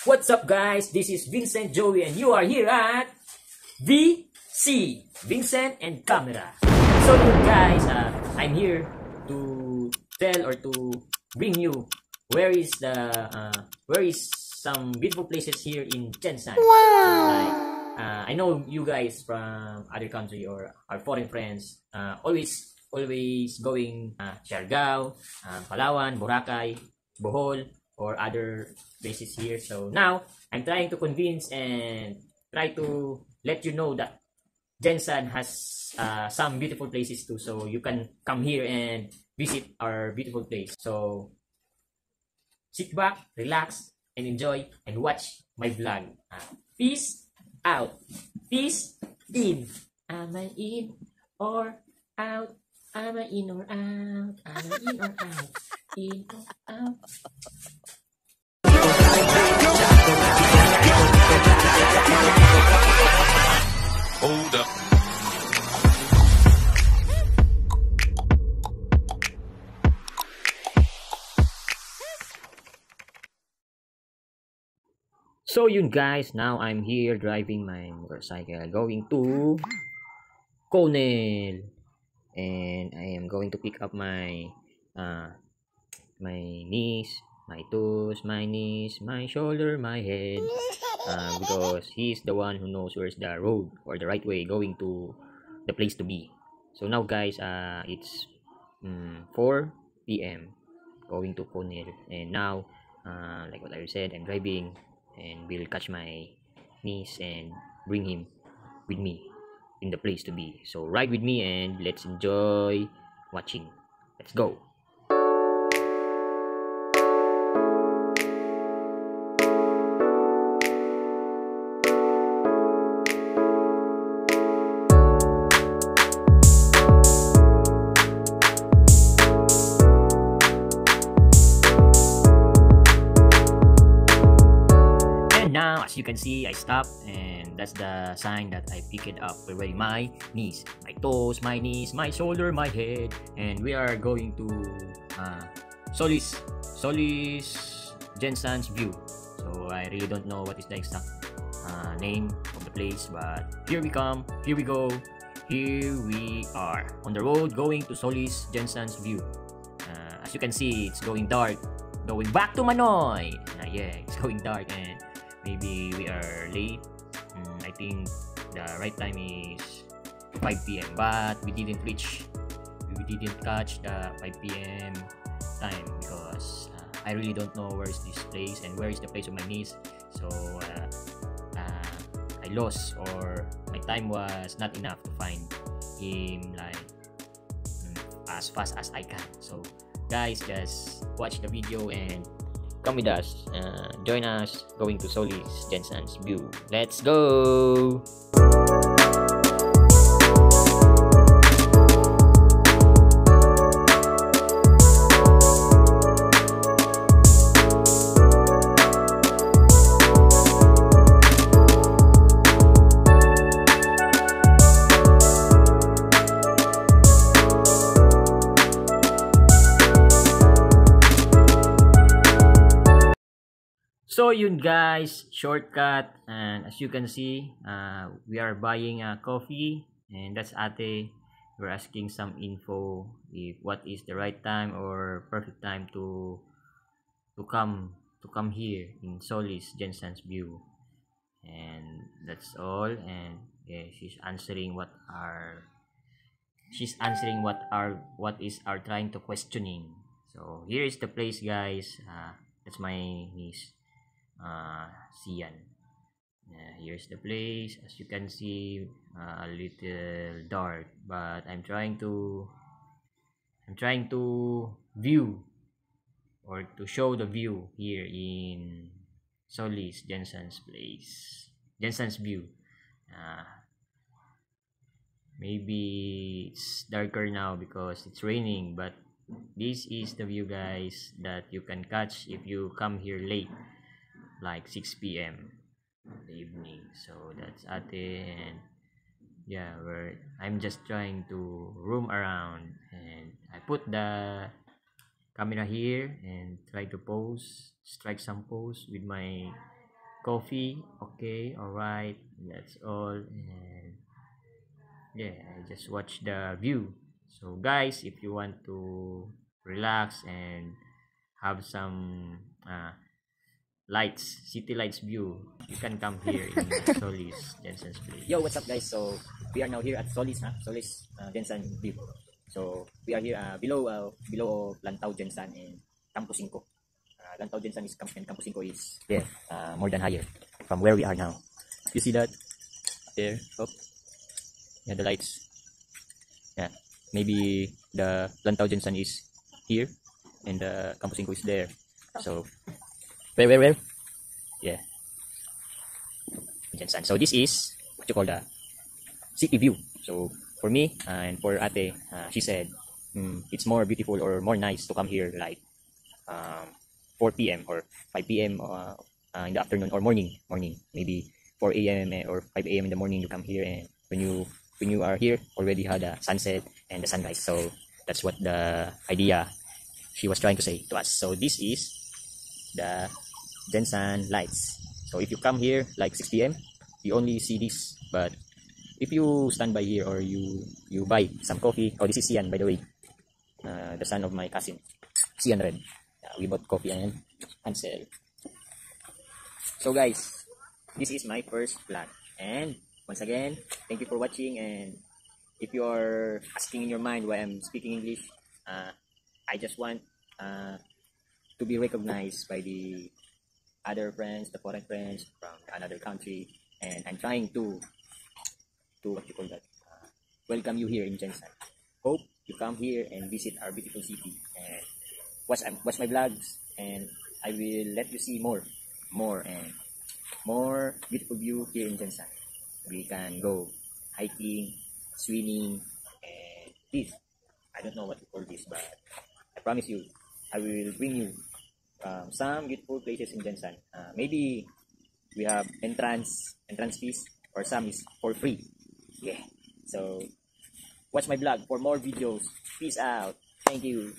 What's up guys? This is Vincent Joey and you are here at VC, Vincent and Camera. So guys, I'm here to tell or to bring you where is some beautiful places here in Jensan. Wow! I know you guys from other country or our foreign friends always going Siargao, Palawan, Boracay, Bohol, or other places here. So now I'm trying to convince and try to let you know that Jensan has some beautiful places too, so you can come here and visit our beautiful place. So sit back, relax, and enjoy and watch my vlog. Peace out. Peace in. Am I in or out? Am I in or out? Am I in or out? In or out? Hold up. So yun guys, now I'm here driving my motorcycle going to Conel, and I am going to pick up my my knees, my toes, my knees, my shoulder, my head, because he's the one who knows where's the road or the right way going to the place to be. So now guys, it's 4 p.m. going to Conel, and now like what I said, I'm driving and will catch my niece and bring him with me in the place to be. So ride with me and let's enjoy watching. Let's go. Now, as you can see, I stopped, and that's the sign that I picked up already. My knees, my toes, my knees, my shoulder, my head, and we are going to Solis Jensan's View. So I really don't know what is the exact name of the place, but here we come, here we go, here we are on the road going to Solis Jensan's View. As you can see, it's going dark, going back to Manoy. Yeah, it's going dark and maybe we are late. I think the right time is 5 p.m. but we didn't catch the 5 p.m. time because I really don't know where is this place and where is the place of my niece. So I lost, or my time was not enough to find him like as fast as I can. So guys, just watch the video and come with us, join us going to Solis Jensan's View. Let's go! So yun guys, shortcut, and as you can see, we are buying a coffee, and that's Ate. We're asking some info if what is the right time or perfect time to come here in Solis Jensan's View, and that's all. And yeah, she's answering what is our trying to questioning. So here is the place guys. That's my niece. Sian. Here's the place. As you can see, a little dark, but I'm trying to view or to show the view here in Solis Jensan's View. Maybe it's darker now because it's raining, but this is the view guys that you can catch if you come here late, like 6 p.m. in the evening. So that's Ate, and yeah, I'm just trying to roam around, and I put the camera here and try to strike some pose with my coffee. Okay, all right, that's all. And yeah, I just watch the view. So guys, if you want to relax and have some lights, city lights view, you can come here in Solis Jensen's place. Yo, what's up guys? So we are now here at Solis, Solis Jensen view. So we are here below Lantau Jensen and Campo 5. Lantau Jensen is and Campo 5 is there, more than higher from where we are now. You see that there? Oh, yeah, the lights. Yeah, maybe the Lantau Jensen is here and the Campo 5 is there. So where? Yeah, Jensen. So this is what you call the city view. So for me and for Ate, she said it's more beautiful or more nice to come here like 4 p.m. or 5 p.m. In the afternoon or morning, maybe 4 a.m. or 5 a.m. in the morning you come here, and when you are here already had the sunset and the sunrise. So that's what the idea she was trying to say to us. So this is the Jensen lights. So if you come here like 6 p.m. you only see this, but if you stand by here or you buy some coffee. Oh, this is Sian, by the way, the son of my cousin, Sian Red. We bought coffee and Hansel. So guys, this is my first vlog, and once again, thank you for watching. And if you are asking in your mind why I'm speaking English, I just want to be recognized by the other friends, the foreign friends from another country, and I'm trying to what you call that, welcome you here in Jensen. Hope you come here and visit our beautiful city and watch my vlogs, and I will let you see more beautiful view here in Jensen. We can go hiking, swimming, and this, I don't know what to call this, but I promise you I will bring you some beautiful places in Jensen. Maybe we have entrance fees, or some is for free. Yeah, so watch my vlog for more videos. Peace out. Thank you.